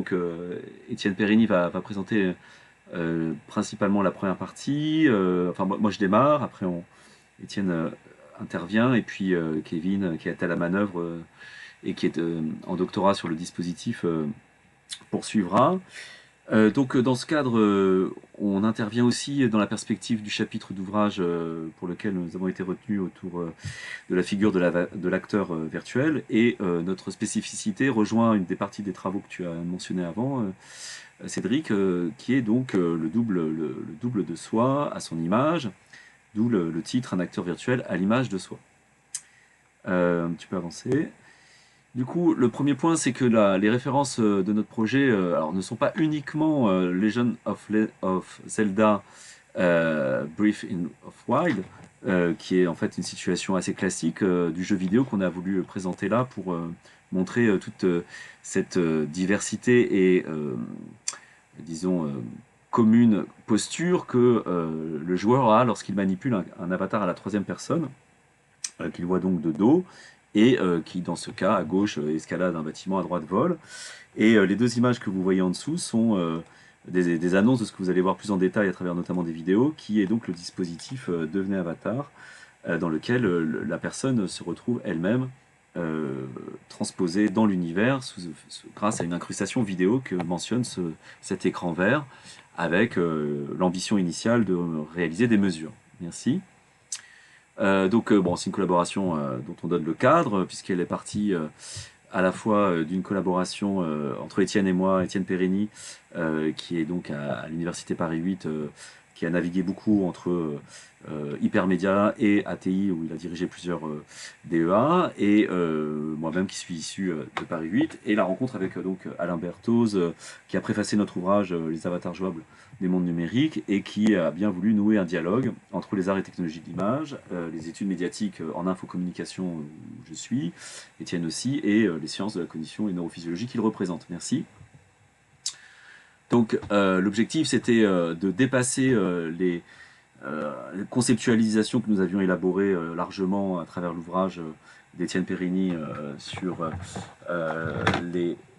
Donc, Étienne Périni va présenter principalement la première partie. Enfin, moi je démarre, après Étienne intervient, et puis Kevin, qui est à la manœuvre et qui est en doctorat sur le dispositif, poursuivra. Donc dans ce cadre, on intervient aussi dans la perspective du chapitre d'ouvrage pour lequel nous avons été retenus autour de la figure de l'acteur virtuel, et notre spécificité rejoint une des parties des travaux que tu as mentionné avant, Cédric, qui est donc le double de soi à son image, d'où le titre Un acteur virtuel à l'image de soi. Tu peux avancer. Du coup, le premier point, c'est que les références de notre projet alors, ne sont pas uniquement Legend of Zelda Breath of Wild, qui est en fait une situation assez classique du jeu vidéo qu'on a voulu présenter là pour montrer toute cette diversité et, disons, commune posture que le joueur a lorsqu'il manipule un avatar à la troisième personne, qu'il voit donc de dos, et qui, dans ce cas, à gauche, escalade un bâtiment, à droite, vole. Et les deux images que vous voyez en dessous sont des annonces de ce que vous allez voir plus en détail à travers notamment des vidéos, qui est donc le dispositif Devenez Avatar, dans lequel la personne se retrouve elle-même transposée dans l'univers grâce à une incrustation vidéo que mentionne cet écran vert, avec l'ambition initiale de réaliser des mesures. Merci. Donc bon, c'est une collaboration dont on donne le cadre, puisqu'elle est partie à la fois d'une collaboration entre Étienne et moi, Étienne Périni, qui est donc à l'Université Paris 8, qui a navigué beaucoup entre Hypermédia et ATI, où il a dirigé plusieurs DEA, et moi-même qui suis issu de Paris 8, et la rencontre avec donc Alain Berthoz, qui a préfacé notre ouvrage Les avatars jouables des mondes numériques, et qui a bien voulu nouer un dialogue entre les arts et technologies de l'image, les études médiatiques en infocommunication où je suis, Étienne aussi, et les sciences de la cognition et neurophysiologie qu'il représente. Merci. Donc l'objectif, c'était de dépasser les conceptualisations que nous avions élaborées largement à travers l'ouvrage d'Étienne Périni sur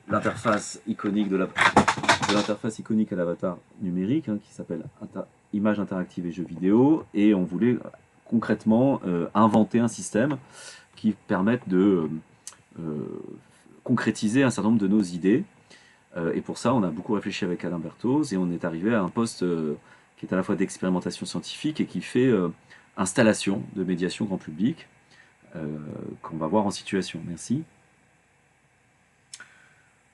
l'interface iconique de l'interface iconique à l'avatar numérique, hein, qui s'appelle Images interactives et jeux vidéo, et on voulait concrètement inventer un système qui permette de concrétiser un certain nombre de nos idées. Et pour ça, on a beaucoup réfléchi avec Alain Berthoz, et on est arrivé à un poste qui est à la fois d'expérimentation scientifique et qui fait installation de médiation grand public, qu'on va voir en situation. Merci.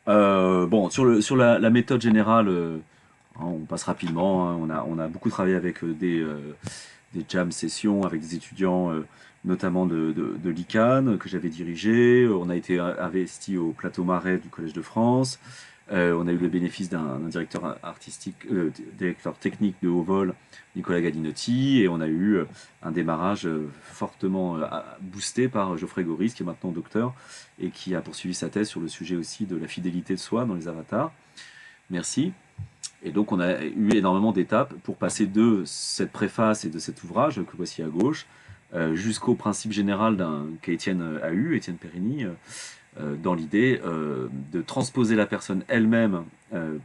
Bon, sur la méthode générale, hein, on passe rapidement. Hein, on a beaucoup travaillé avec des jam sessions avec des étudiants, notamment de l'ICANN, que j'avais dirigé. On a été investi au Plateau Marais du Collège de France. On a eu le bénéfice d'un directeur artistique, directeur technique de haut vol, Nicolas Galinotti, et on a eu un démarrage fortement boosté par Geoffrey Goris, qui est maintenant docteur, et qui a poursuivi sa thèse sur le sujet aussi de la fidélité de soi dans les avatars. Merci. Et donc on a eu énormément d'étapes pour passer de cette préface et de cet ouvrage que voici à gauche, jusqu'au principe général qu'Étienne a eu, Étienne Périni, dans l'idée de transposer la personne elle-même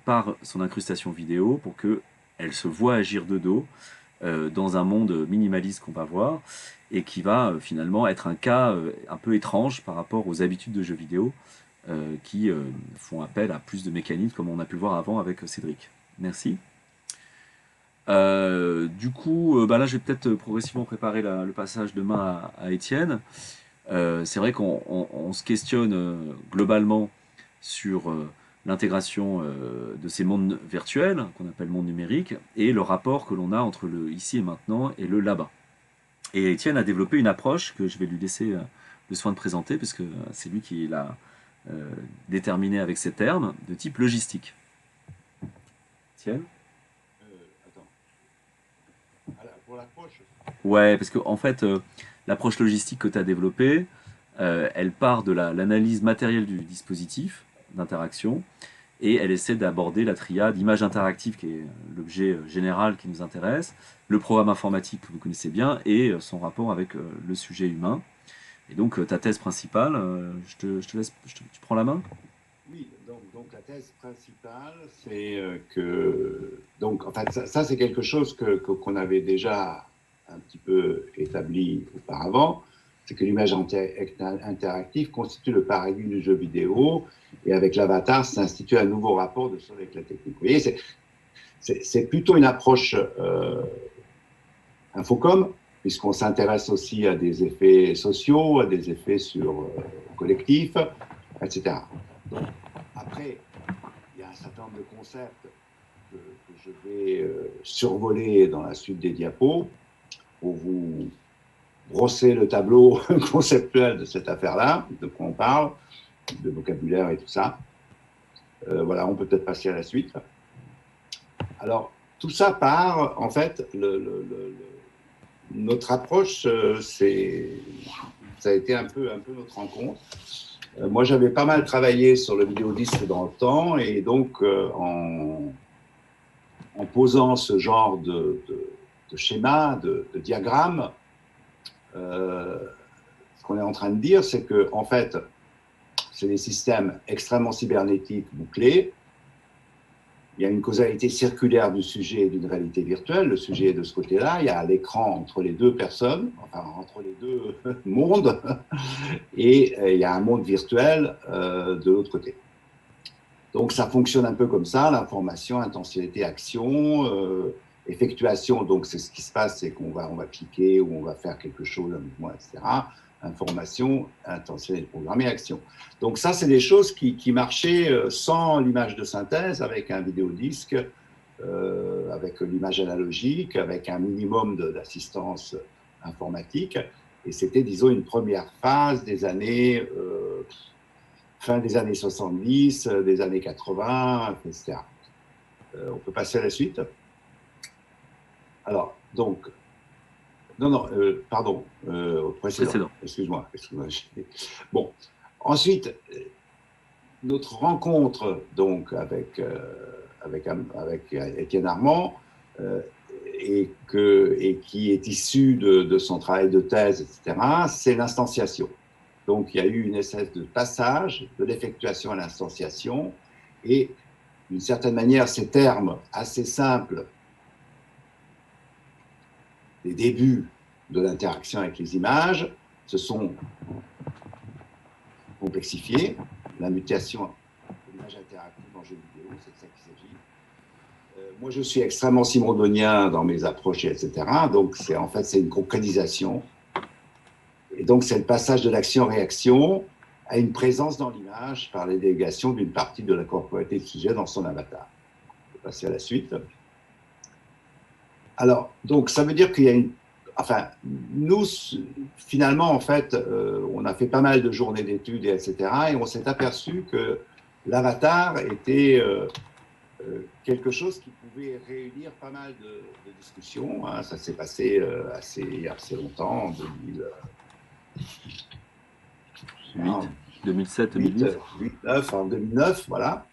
par son incrustation vidéo pour qu'elle se voit agir de dos dans un monde minimaliste qu'on va voir, et qui va finalement être un cas un peu étrange par rapport aux habitudes de jeux vidéo qui font appel à plus de mécanismes, comme on a pu le voir avant avec Cédric. Merci. Du coup, là je vais peut-être progressivement préparer le passage demain à Étienne. C'est vrai qu'on se questionne globalement sur l'intégration de ces mondes virtuels, qu'on appelle monde numérique, et le rapport que l'on a entre le ici et maintenant et le là-bas. Et Étienne a développé une approche que je vais lui laisser le soin de présenter, parce que c'est lui qui l'a déterminé avec ces termes, de type logistique. Étienne ? Attends. Pour l'approche. Ouais, parce qu'en fait, l'approche logistique que tu as développée, elle part de l'analyse matérielle du dispositif d'interaction, et elle essaie d'aborder la triade image interactive, qui est l'objet général qui nous intéresse, le programme informatique que vous connaissez bien, et son rapport avec le sujet humain. Et donc ta thèse principale, je te laisse, tu prends la main ? Oui, donc Donc la thèse principale, c'est que, donc en fait, ça c'est quelque chose qu'on avait déjà un petit peu établi auparavant, c'est que l'image interactive constitue le paradigme du jeu vidéo, et avec l'avatar s'institue un nouveau rapport de soi avec la technique. Vous voyez, c'est plutôt une approche infocom, puisqu'on s'intéresse aussi à des effets sociaux, à des effets sur collectifs, etc. Donc, après, il y a un certain nombre de concepts que je vais survoler dans la suite des diapos pour vous brosser le tableau conceptuel de cette affaire-là, de quoi on parle, de vocabulaire et tout ça. Voilà, on peut peut-être passer à la suite. Alors, tout ça part, en fait, notre approche, ça a été un peu notre rencontre. Moi, j'avais pas mal travaillé sur le vidéodisque dans le temps, et donc en posant ce genre de schéma, de diagramme, ce qu'on est en train de dire, c'est que, en fait, c'est des systèmes extrêmement cybernétiques bouclés. Il y a une causalité circulaire du sujet et d'une réalité virtuelle. Le sujet est de ce côté-là. Il y a l'écran entre les deux personnes, enfin entre les deux mondes, et il y a un monde virtuel de l'autre côté. Donc ça fonctionne un peu comme ça, l'information, intentionnalité, action, effectuation. Donc c'est ce qui se passe, c'est qu'on va cliquer ou on va faire quelque chose, un mouvement, etc. Information, intentionnalité programmée, action. Donc ça, c'est des choses qui marchaient sans l'image de synthèse, avec un vidéodisque, avec l'image analogique, avec un minimum d'assistance informatique. Et c'était, disons, une première phase des années, fin des années 70, des années 80, etc. On peut passer à la suite. Alors, donc, non, pardon, précédent. Excuse-moi. Bon, ensuite, notre rencontre donc avec Étienne Armand, et qui est issu de son travail de thèse, etc., c'est l'instanciation. Donc, il y a eu une espèce de passage de l'effectuation à l'instanciation, et d'une certaine manière, ces termes assez simples des débuts de l'interaction avec les images se sont complexifiés. La mutation de l'image interactive en jeu vidéo, c'est de ça qu'il s'agit. Moi, je suis extrêmement simondonien dans mes approches, etc. Donc, en fait, c'est une concrétisation. Et donc, c'est le passage de l'action-réaction à une présence dans l'image par les délégations d'une partie de la corporalité du sujet dans son avatar. On peut passer à la suite. Alors, donc, ça veut dire qu'il y a une... Enfin, nous, finalement, en fait, on a fait pas mal de journées d'études, etc. Et on s'est aperçu que l'avatar était quelque chose qui pouvait réunir pas mal de discussions. Hein. Ça s'est passé assez longtemps, en 2007, 2008. 2009, en 2009, voilà.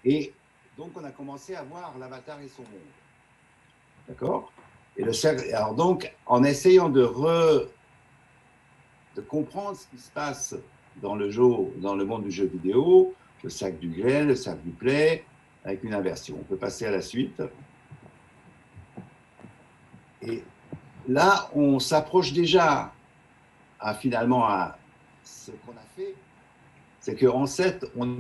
Et donc, on a commencé à voir l'avatar et son monde. D'accord ? Et alors donc, en essayant de comprendre ce qui se passe dans le monde du jeu vidéo, le cercle du gré, le cercle du play, avec une inversion. On peut passer à la suite. Et là, on s'approche déjà finalement à ce qu'on a fait. C'est qu'en fait, on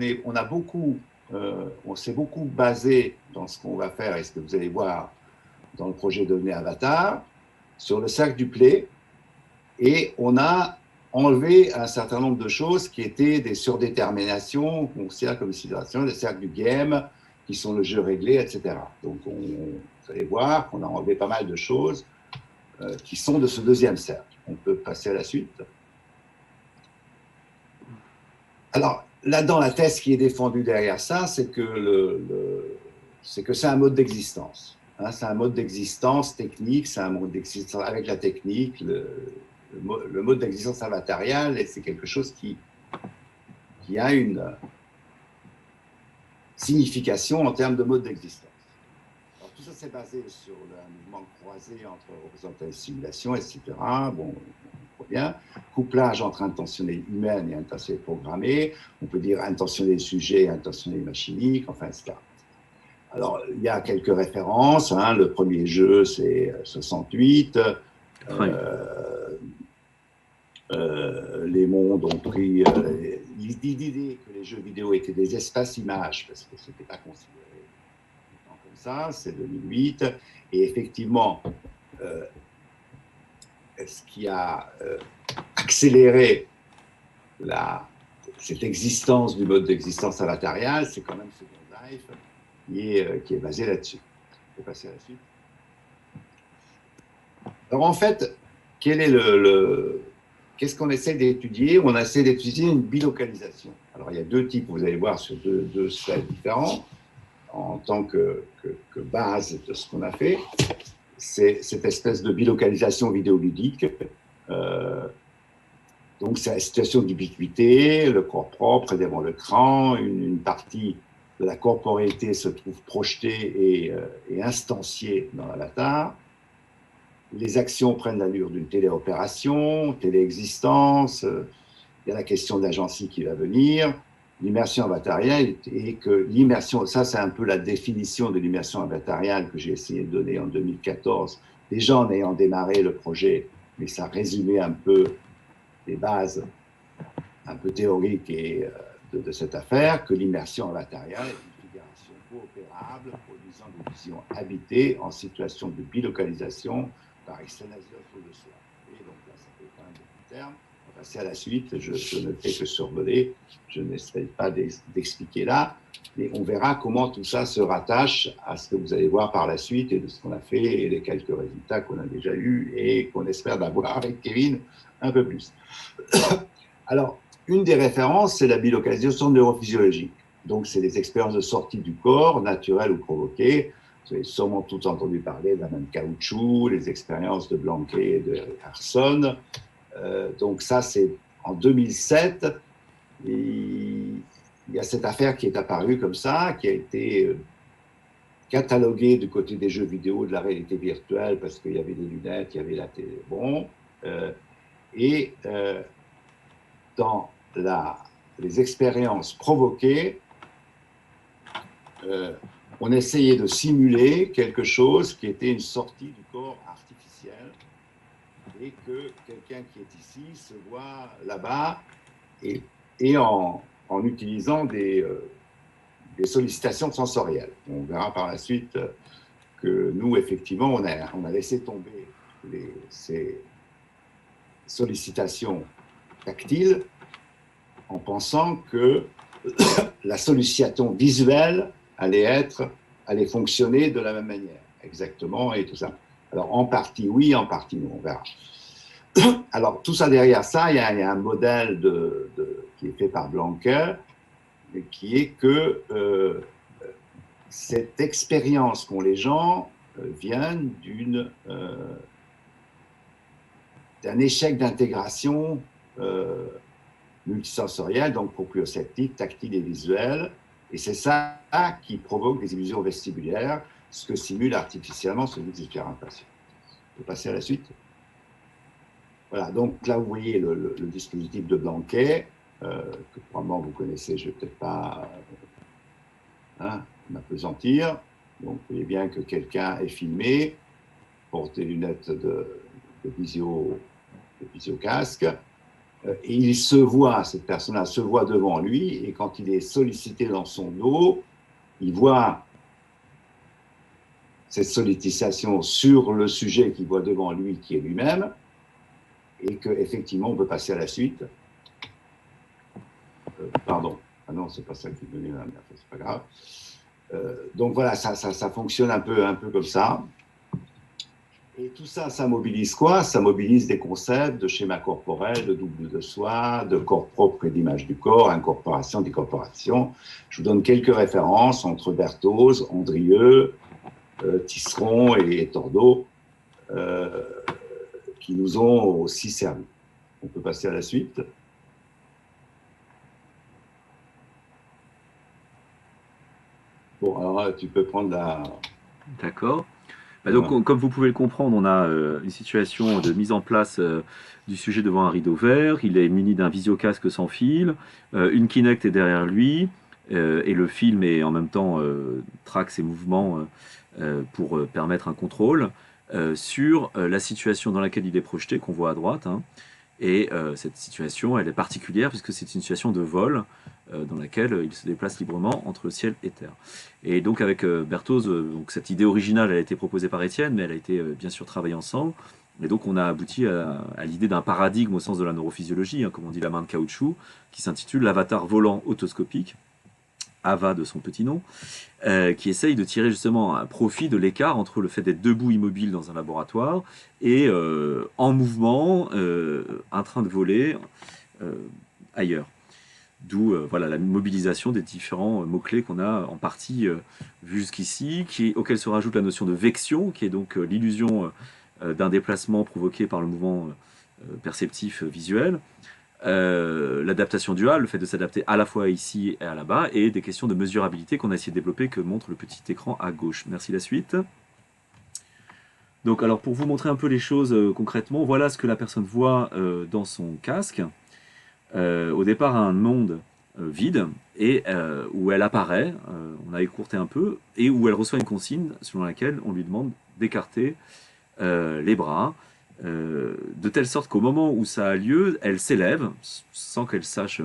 s'est beaucoup basé dans ce qu'on va faire et ce que vous allez voir dans le projet Devenez Avatar, sur le cercle du play, et on a enlevé un certain nombre de choses qui étaient des surdéterminations, qu'on considère comme situation, des cercles du game, qui sont le jeu réglé, etc. Donc, vous allez voir qu'on a enlevé pas mal de choses qui sont de ce deuxième cercle. On peut passer à la suite. Alors, là-dedans, la thèse qui est défendue derrière ça, c'est que c'est un mode d'existence. Hein, c'est un mode d'existence technique, c'est un mode d'existence avec la technique, le mode d'existence avatarial, et c'est quelque chose qui a une signification en termes de mode d'existence. Alors, tout ça, c'est basé sur un mouvement croisé entre représentation et simulation, etc. Bon, bien. Couplage entre intentionnel humaine et intentionnel programmé. On peut dire intentionnel sujet et intentionnel machinique, enfin, etc. Alors, il y a quelques références. Hein. Le premier jeu, c'est 68. Les mondes ont pris l'idée que les jeux vidéo étaient des espaces images, parce que ce n'était pas considéré comme ça, c'est 2008. Et effectivement, ce qui a accéléré cette existence du mode d'existence avatarial, c'est quand même Second Life qui est basé là-dessus. Je vais passer à la suite. Alors en fait, qu'est-ce qu'on essaie d'étudier? On essaie d'étudier une bilocalisation. Alors il y a deux types, vous allez voir, sur deux slides différents, en tant que base de ce qu'on a fait. C'est cette espèce de bilocalisation vidéoludique. Donc c'est la situation d'ubiquité, le corps propre est devant l'écran, une partie de la corporéité se trouve projetée et instanciée dans l'avatar. Les actions prennent l'allure d'une téléopération, téléexistence. Il y a la question de l'agencie qui va venir. L'immersion avatariale et que l'immersion, ça c'est un peu la définition de l'immersion avatariale que j'ai essayé de donner en 2014, déjà en ayant démarré le projet, mais ça résumait un peu les bases un peu théoriques de cette affaire, que l'immersion avatariale est une fédération coopérable produisant des visions habitées en situation de bilocalisation par externalisation de soi. Et donc là, ça fait quand même beaucoup de termes. On va passer à la suite. Je ne fais que survoler. Je n'essaie pas d'expliquer là. Mais on verra comment tout ça se rattache à ce que vous allez voir par la suite et de ce qu'on a fait et les quelques résultats qu'on a déjà eus et qu'on espère d'avoir avec Kevin un peu plus. Alors, une des références, c'est la bilocalisation neurophysiologique. Donc, c'est les expériences de sortie du corps, naturelles ou provoquées. Vous avez sûrement tous entendu parler de la même caoutchouc, les expériences de Blanquet et de Carson. Donc, ça, c'est en 2007. Et il y a cette affaire qui est apparue comme ça, qui a été cataloguée du côté des jeux vidéo, de la réalité virtuelle, parce qu'il y avait des lunettes, il y avait la télé. Bon. Dans les expériences provoquées, on essayait de simuler quelque chose qui était une sortie du corps artificiel et que quelqu'un qui est ici se voit là-bas et en utilisant des sollicitations sensorielles. On verra par la suite que nous, effectivement, on a laissé tomber ces sollicitations tactiles en pensant que la sollicitation visuelle allait fonctionner de la même manière, exactement, et tout ça. Alors, en partie oui, en partie non, on verra. Alors, tout ça, derrière ça, il y a un modèle qui est fait par Blanquer, qui est que cette expérience qu'ont les gens vient d'un échec d'intégration multisensorielle, donc proprioceptive, tactile et visuelle. Et c'est ça qui provoque des illusions vestibulaires, ce que simule artificiellement celui des différenciations. Je vais passer à la suite. Voilà, donc là, vous voyez le dispositif de Blanquet, que probablement vous connaissez, je ne vais peut-être pas m'appesantir. Donc, vous voyez bien que quelqu'un est filmé, porte des lunettes de visio-casque, et il se voit, cette personne-là se voit devant lui, et quand il est sollicité dans son dos, il voit cette sollicitation sur le sujet qu'il voit devant lui, qui est lui-même, et qu'effectivement, on peut passer à la suite. Pardon. Ah non, c'est pas ça qui me vient, c'est pas grave. Donc voilà, ça fonctionne un peu comme ça. Et tout ça, ça mobilise quoi? Ça mobilise des concepts de schéma corporel, de double de soi, de corps propre et d'image du corps, incorporation, décorporation. Je vous donne quelques références entre Berthoz, Andrieux, Tisseron et Tordeau, qui nous ont aussi servi. On peut passer à la suite. Bon, alors tu peux prendre la... D'accord. Bah donc, comme vous pouvez le comprendre, on a une situation de mise en place du sujet devant un rideau vert. Il est muni d'un visiocasque sans fil. Une Kinect est derrière lui. Et le film est en même temps traque ses mouvements pour permettre un contrôle sur la situation dans laquelle il est projeté, qu'on voit à droite, hein. Et cette situation, elle est particulière puisque c'est une situation de vol dans laquelle il se déplace librement entre ciel et terre. Et donc avec Berthoz, donc cette idée originale, elle a été proposée par Étienne, mais elle a été bien sûr travaillée ensemble. Et donc on a abouti à l'idée d'un paradigme au sens de la neurophysiologie, hein, comme on dit la main de caoutchouc, qui s'intitule l'avatar volant autoscopique, AVA de son petit nom, qui essaye de tirer justement un profit de l'écart entre le fait d'être debout immobile dans un laboratoire et en mouvement, en train de voler ailleurs. D'où voilà, la mobilisation des différents mots-clés qu'on a en partie vus jusqu'ici, auquel se rajoute la notion de vection, qui est donc l'illusion d'un déplacement provoqué par le mouvement perceptif visuel. L'adaptation duale, le fait de s'adapter à la fois ici et à là-bas, et des questions de mesurabilité qu'on a essayé de développer que montre le petit écran à gauche. Merci, la suite. Donc, alors pour vous montrer un peu les choses concrètement, voilà ce que la personne voit dans son casque. Au départ, un monde vide, et où elle apparaît, on a écourté un peu, et où elle reçoit une consigne selon laquelle on lui demande d'écarter les bras, de telle sorte qu'au moment où ça a lieu, elle s'élève, sans qu'elle sache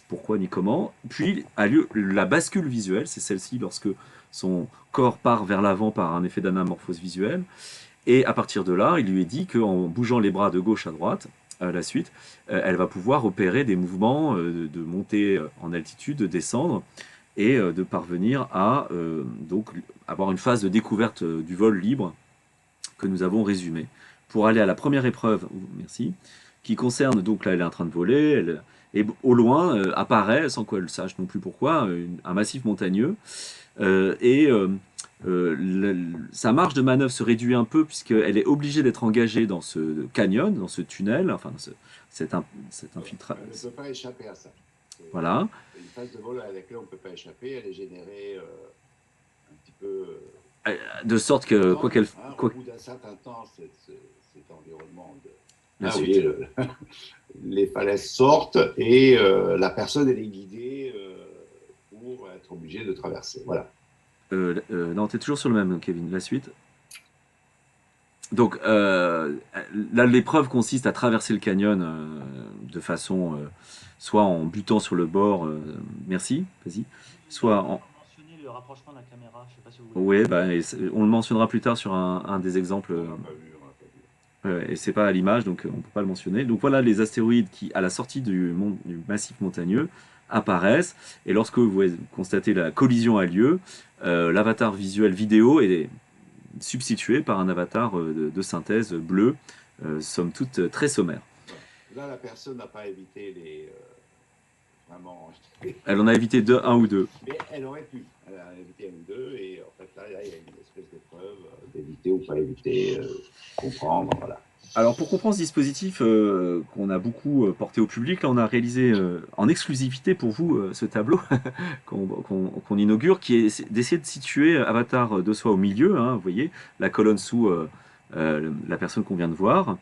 pourquoi ni comment, puis a lieu la bascule visuelle, c'est celle-ci lorsque son corps part vers l'avant par un effet d'anamorphose visuelle, et à partir de là, il lui est dit qu'en bougeant les bras de gauche à droite, à la suite, elle va pouvoir opérer des mouvements de monter en altitude, de descendre, et de parvenir à donc avoir une phase de découverte du vol libre que nous avons résumé. Pour aller à la première épreuve, merci, qui concerne, donc là elle est en train de voler, et au loin apparaît, sans qu'elle sache non plus pourquoi, un massif montagneux, et sa marge de manœuvre se réduit un peu puisqu'elle est obligée d'être engagée dans ce canyon, dans ce tunnel, enfin cet infiltration. Elle ne peut pas échapper à ça. Voilà. Une phase de vol à laquelle on ne peut pas échapper, elle est générée un petit peu... de sorte que, quoi qu'elle... Au bout d'un certain temps, cet environnement de... Oui, les falaises sortent et la personne, elle est guidée pour être obligée de traverser. Voilà. Non, tu es toujours sur le même, Kevin. La suite. Donc, là, l'épreuve consiste à traverser le canyon de façon, soit en butant sur le bord, merci, vas-y, soit en... mentionner le rapprochement de la caméra, je sais pas si vous voulez. Oui, bah, on le mentionnera plus tard sur un des exemples. On l'a pas vu, on l'a pas vu. Et c'est pas à l'image, donc on peut pas le mentionner. Donc voilà les astéroïdes qui, à la sortie du massif montagneux, apparaissent. Et lorsque vous constatez la collision a lieu, l'avatar visuel vidéo est substitué par un avatar de synthèse bleu, somme toute très sommaire. Là, la personne n'a pas évité les... vraiment... Elle en a évité un ou deux. Mais elle aurait pu. Elle en a évité un ou deux. Et en fait, là, il y a une espèce d'épreuve d'éviter ou pas éviter, comprendre, voilà. Alors pour comprendre ce dispositif qu'on a beaucoup porté au public, là on a réalisé en exclusivité pour vous ce tableau qu'on inaugure, qui est d'essayer de situer Avatar de soi au milieu, hein, vous voyez, la colonne sous la personne qu'on vient de voir,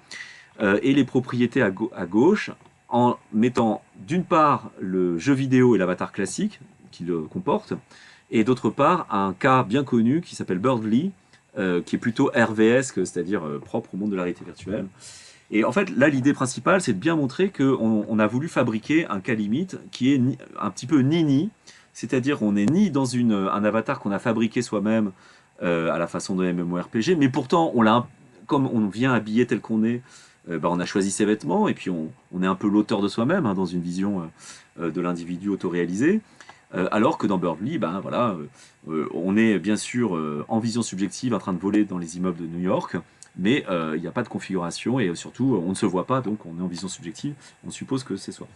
et les propriétés à gauche, en mettant d'une part le jeu vidéo et l'avatar classique qui le comporte, et d'autre part un cas bien connu qui s'appelle Birdly, qui est plutôt RVesque, c'est-à-dire propre au monde de la réalité virtuelle. Et en fait, là, l'idée principale, c'est de bien montrer qu'on a voulu fabriquer un cas limite qui est un petit peu ni-ni, c'est-à-dire on n'est ni dans un avatar qu'on a fabriqué soi-même à la façon de MMORPG, mais pourtant, comme on vient habillé tel qu'on est, on a choisi ses vêtements, et puis on est un peu l'auteur de soi-même, hein, dans une vision de l'individu autoréalisé. Alors que dans Birdly, voilà, on est bien sûr en vision subjective en train de voler dans les immeubles de New York, mais il n'y a pas de configuration et surtout on ne se voit pas, donc on est en vision subjective, on suppose que c'est soi.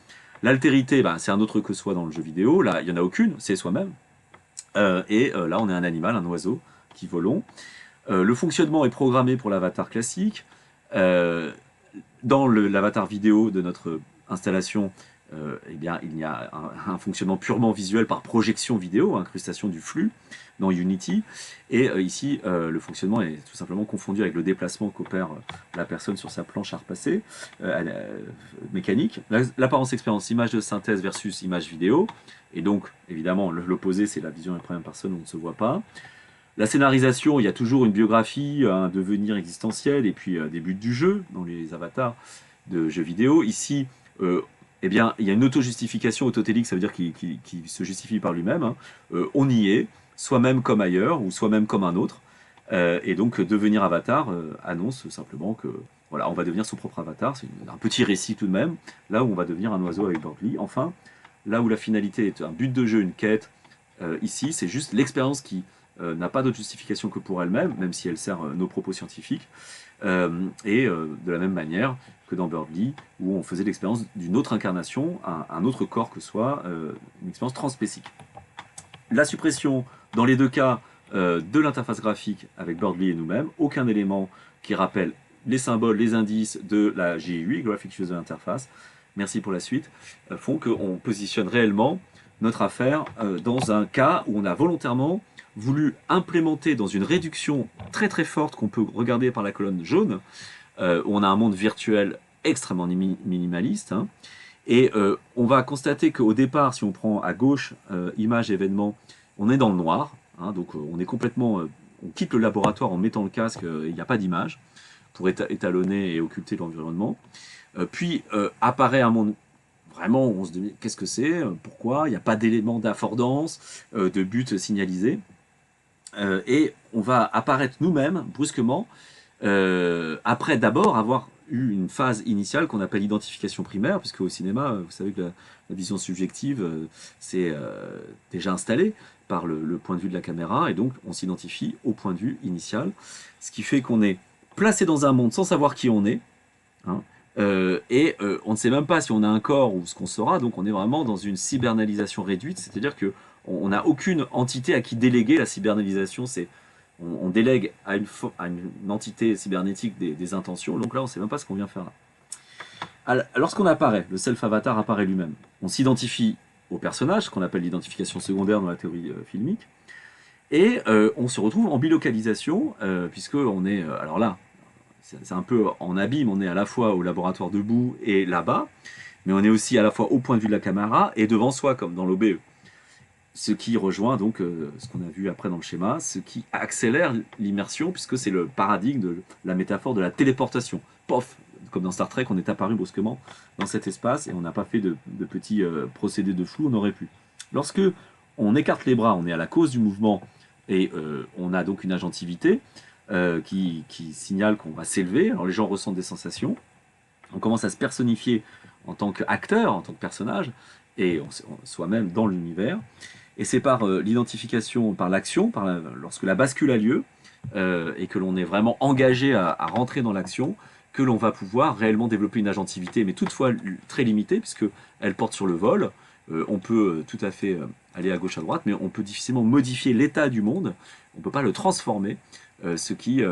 L'altérité, c'est un autre que soi dans le jeu vidéo, là il n'y en a aucune, c'est soi-même. Et là on est un animal, un oiseau qui volons. Le fonctionnement est programmé pour l'avatar classique. Dans l'avatar vidéo de notre installation, eh bien, il y a un fonctionnement purement visuel par projection vidéo, incrustation du flux dans Unity. Et ici, le fonctionnement est tout simplement confondu avec le déplacement qu'opère la personne sur sa planche à repasser mécanique. L'apparence expérience, image de synthèse versus image vidéo. Et donc, évidemment, l'opposé, c'est la vision à la première personne où on ne se voit pas. La scénarisation, il y a toujours une biographie, un devenir existentiel et puis des buts du jeu dans les avatars de jeux vidéo. Ici, eh bien, il y a une auto-justification autotélique, ça veut dire qu'il se justifie par lui-même. Hein. On y est, soi-même comme ailleurs ou soi-même comme un autre. Et donc, devenir avatar annonce simplement que voilà, on va devenir son propre avatar. C'est un petit récit tout de même, là où on va devenir un oiseau avec Birdly. Enfin, là où la finalité est un but de jeu, une quête, ici, c'est juste l'expérience qui n'a pas d'autre justification que pour elle-même, même si elle sert nos propos scientifiques. De la même manière que dans Birdly, où on faisait l'expérience d'une autre incarnation, un autre corps que soi, une expérience transspécique. La suppression, dans les deux cas, de l'interface graphique avec Birdly et nous-mêmes, aucun élément qui rappelle les symboles, les indices de la GUI, Graphic User Interface, merci pour la suite, font qu'on positionne réellement notre affaire dans un cas où on a volontairement voulu implémenter dans une réduction très très forte qu'on peut regarder par la colonne jaune, où on a un monde virtuel extrêmement minimaliste, hein, et on va constater qu'au départ, si on prend à gauche image événement, on est dans le noir, hein, donc on est complètement, on quitte le laboratoire en mettant le casque, il n'y a pas d'image pour étalonner et occulter l'environnement. Puis apparaît un monde vraiment où on se demande qu'est-ce que c'est, pourquoi, il n'y a pas d'éléments d'affordance, de but signalisé. Et on va apparaître nous-mêmes brusquement, après d'abord avoir eu une phase initiale qu'on appelle identification primaire, puisque au cinéma, vous savez que la vision subjective, c'est déjà installé par le point de vue de la caméra, et donc on s'identifie au point de vue initial, ce qui fait qu'on est placé dans un monde sans savoir qui on est, hein, on ne sait même pas si on a un corps ou ce qu'on sera, donc on est vraiment dans une cybernalisation réduite, c'est-à-dire que on n'a aucune entité à qui déléguer la cybernalisation, c'est on délègue à une entité cybernétique des intentions, donc là on ne sait même pas ce qu'on vient faire là. Lorsqu'on apparaît, le self-avatar apparaît lui-même, on s'identifie au personnage, ce qu'on appelle l'identification secondaire dans la théorie filmique, et on se retrouve en bilocalisation, puisque on est, alors là, c'est un peu en abîme, on est à la fois au laboratoire debout et là-bas, mais on est aussi à la fois au point de vue de la caméra et devant soi, comme dans l'OBE. Ce qui rejoint donc ce qu'on a vu après dans le schéma, ce qui accélère l'immersion, puisque c'est le paradigme de la métaphore de la téléportation. Pof, comme dans Star Trek, on est apparu brusquement dans cet espace et on n'a pas fait de petits procédés de flou, on aurait pu. Lorsque on écarte les bras, on est à la cause du mouvement et on a donc une agentivité qui signale qu'on va s'élever. Alors les gens ressentent des sensations, on commence à se personnifier en tant qu'acteur, en tant que personnage, et soi-même dans l'univers. Et c'est par l'identification, par l'action, lorsque la bascule a lieu, et que l'on est vraiment engagé à rentrer dans l'action, que l'on va pouvoir réellement développer une agentivité, mais toutefois très limitée, puisqu'elle porte sur le vol. On peut tout à fait aller à gauche, à droite, mais on peut difficilement modifier l'état du monde, on ne peut pas le transformer, ce qui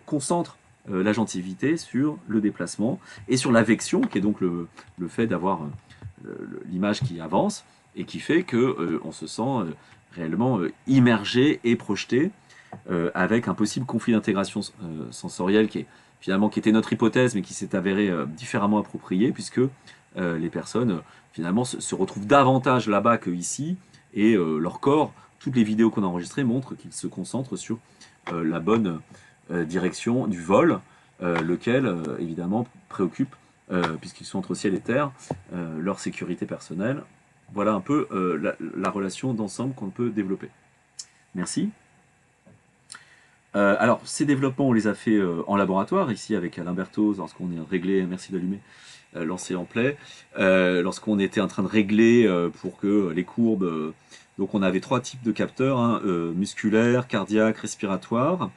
concentre l'agentivité sur le déplacement et sur l'avection, qui est donc le fait d'avoir l'image qui avance, et qui fait que on se sent réellement immergé et projeté avec un possible conflit d'intégration sensorielle qui était notre hypothèse mais qui s'est avéré différemment approprié, puisque les personnes finalement se retrouvent davantage là-bas que ici, et leur corps, toutes les vidéos qu'on a enregistrées montrent qu'ils se concentrent sur la bonne direction du vol, lequel évidemment préoccupe, puisqu'ils sont entre ciel et terre, leur sécurité personnelle. Voilà un peu la relation d'ensemble qu'on peut développer. Merci. Alors, ces développements, on les a fait en laboratoire, ici avec Alain Berthoz, lorsqu'on est réglé, merci d'allumer, lancé en play, lorsqu'on était en train de régler pour que les courbes, donc on avait 3 types de capteurs, hein, musculaire, cardiaque, respiratoire,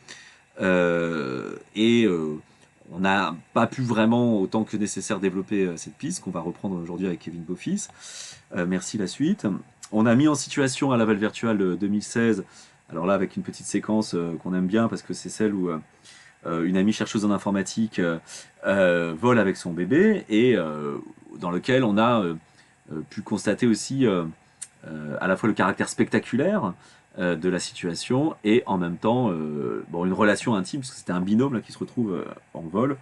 on n'a pas pu vraiment autant que nécessaire développer cette piste qu'on va reprendre aujourd'hui avec Kevin Beaufils. Merci, la suite. On a mis en situation à Laval Virtual 2016, alors là avec une petite séquence qu'on aime bien parce que c'est celle où une amie chercheuse en informatique vole avec son bébé, et dans lequel on a pu constater aussi à la fois le caractère spectaculaire de la situation et en même temps bon, une relation intime, parce que c'était un binôme là, qui se retrouve en vol,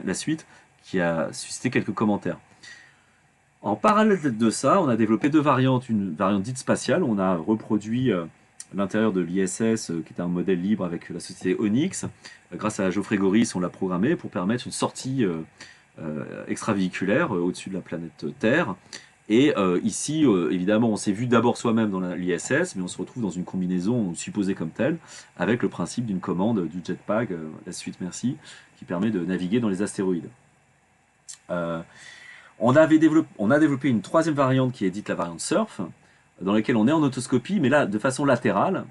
la suite, qui a suscité quelques commentaires. En parallèle de ça, on a développé deux variantes. Une variante dite spatiale, on a reproduit l'intérieur de l'ISS, qui était un modèle libre avec la société Onyx. Grâce à Geoffrey Goris, on l'a programmé pour permettre une sortie extravéhiculaire au-dessus de la planète Terre. Et ici, évidemment, on s'est vu d'abord soi-même dans l'ISS, mais on se retrouve dans une combinaison supposée comme telle, avec le principe d'une commande du jetpack, la suite merci, qui permet de naviguer dans les astéroïdes. On a développé une troisième variante qui est dite la variante surf, dans laquelle on est en autoscopie, mais là de façon latérale.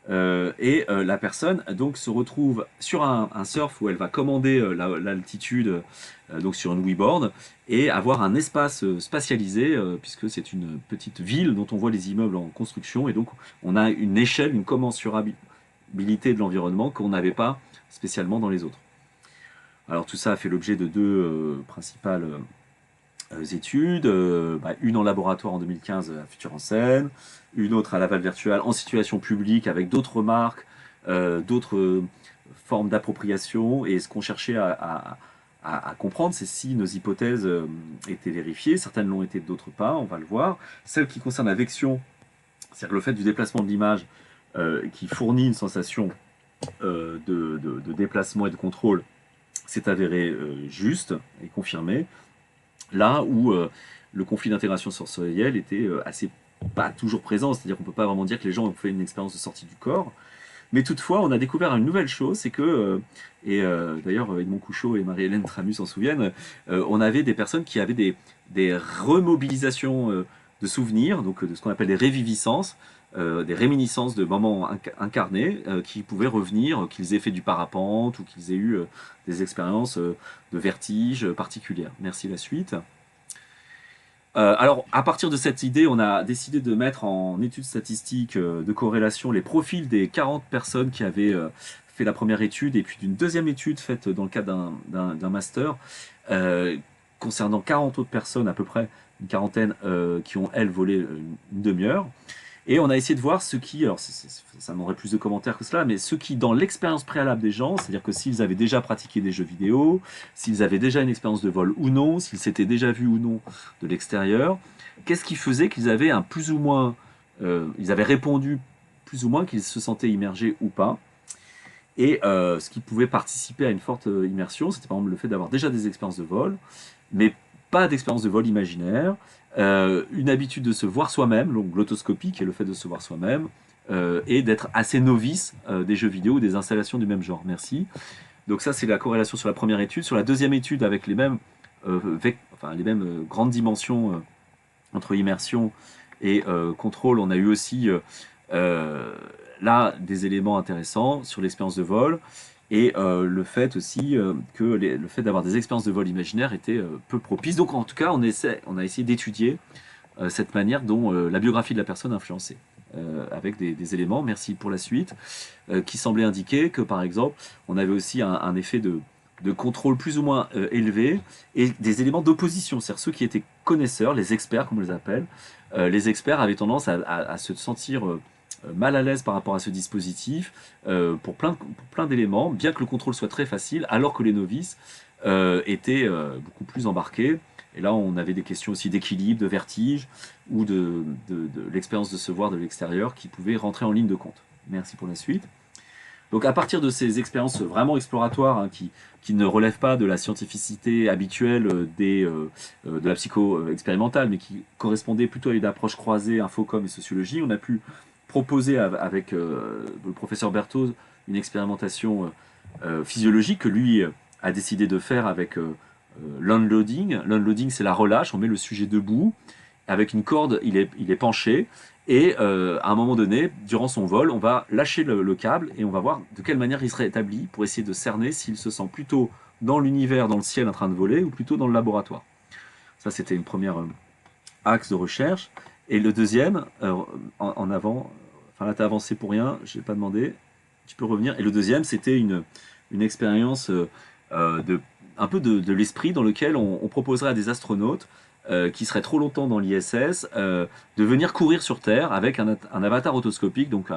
La personne donc se retrouve sur un surf où elle va commander l'altitude donc sur une Weeboard et avoir un espace spatialisé puisque c'est une petite ville dont on voit les immeubles en construction et donc on a une échelle, une commensurabilité de l'environnement qu'on n'avait pas spécialement dans les autres. Alors tout ça a fait l'objet de deux principales études, une en laboratoire en 2015 à Futur en Seine, une autre à Laval Virtual en situation publique avec d'autres remarques, d'autres formes d'appropriation. Et ce qu'on cherchait à comprendre, c'est si nos hypothèses étaient vérifiées. Certaines l'ont été, d'autres pas, on va le voir. Celle qui concerne la vection, c'est-à-dire le fait du déplacement de l'image qui fournit une sensation de déplacement et de contrôle, s'est avéré juste et confirmé. Là où le conflit d'intégration sensorielle était assez pas toujours présent, c'est-à-dire qu'on ne peut pas vraiment dire que les gens ont fait une expérience de sortie du corps. Mais toutefois, on a découvert une nouvelle chose, c'est que, d'ailleurs Edmond Couchot et Marie-Hélène Tramus s'en souviennent, on avait des personnes qui avaient des remobilisations de souvenirs, donc de ce qu'on appelle des réviviscences, des réminiscences de moments incarnés qui pouvaient revenir, qu'ils aient fait du parapente ou qu'ils aient eu des expériences de vertige particulières. Merci, la suite. Alors, à partir de cette idée, on a décidé de mettre en étude statistique de corrélation les profils des 40 personnes qui avaient fait la première étude et puis d'une deuxième étude faite dans le cadre d'un master concernant 40 autres personnes, à peu près une quarantaine, qui ont, elles, volé une demi-heure. Et on a essayé de voir ceux qui, alors ça m'aurait plus de commentaires que cela, mais ceux qui, dans l'expérience préalable des gens, c'est-à-dire que s'ils avaient déjà pratiqué des jeux vidéo, s'ils avaient déjà une expérience de vol ou non, s'ils s'étaient déjà vus ou non de l'extérieur, qu'est-ce qui faisait qu'ils avaient un plus ou moins, ils avaient répondu plus ou moins qu'ils se sentaient immergés ou pas. Et ce qui pouvait participer à une forte immersion, c'était par exemple le fait d'avoir déjà des expériences de vol, mais pas d'expérience de vol imaginaire, une habitude de se voir soi-même, donc l'autoscopie qui est le fait de se voir soi-même, et d'être assez novice des jeux vidéo ou des installations du même genre. Merci. Donc ça c'est la corrélation sur la première étude. Sur la deuxième étude avec les mêmes, grandes dimensions entre immersion et contrôle, on a eu aussi là des éléments intéressants sur l'expérience de vol. Et le fait aussi que le fait d'avoir des expériences de vol imaginaires était peu propice. Donc en tout cas, on a essayé d'étudier cette manière dont la biographie de la personne influençait, avec des éléments, merci pour la suite, qui semblaient indiquer que par exemple, on avait aussi un effet de contrôle plus ou moins élevé, et des éléments d'opposition, c'est-à-dire ceux qui étaient connaisseurs, les experts comme on les appelle, les experts avaient tendance à se sentir mal à l'aise par rapport à ce dispositif pour plein d'éléments, bien que le contrôle soit très facile, alors que les novices étaient beaucoup plus embarqués. Et là, on avait des questions aussi d'équilibre, de vertige, ou de l'expérience de se voir de l'extérieur qui pouvaient rentrer en ligne de compte. Merci pour la suite. Donc à partir de ces expériences vraiment exploratoires, hein, qui ne relèvent pas de la scientificité habituelle de la psycho expérimentale, mais qui correspondaient plutôt à une approche croisée, infocom et sociologie, on a pu proposer avec le professeur Berthoz une expérimentation physiologique que lui a décidé de faire avec l'unloading. L'unloading, c'est la relâche, on met le sujet debout, avec une corde, il est penché, et à un moment donné, durant son vol, on va lâcher le câble, et on va voir de quelle manière il serait établi, pour essayer de cerner s'il se sent plutôt dans l'univers, dans le ciel en train de voler, ou plutôt dans le laboratoire. Ça, c'était une première axe de recherche. Et le deuxième, en avant, enfin là t'as avancé pour rien, je n'ai pas demandé, tu peux revenir. Et le deuxième, c'était une expérience un peu de l'esprit dans lequel on proposerait à des astronautes qui serait trop longtemps dans l'ISS, de venir courir sur Terre avec un avatar otoscopique, donc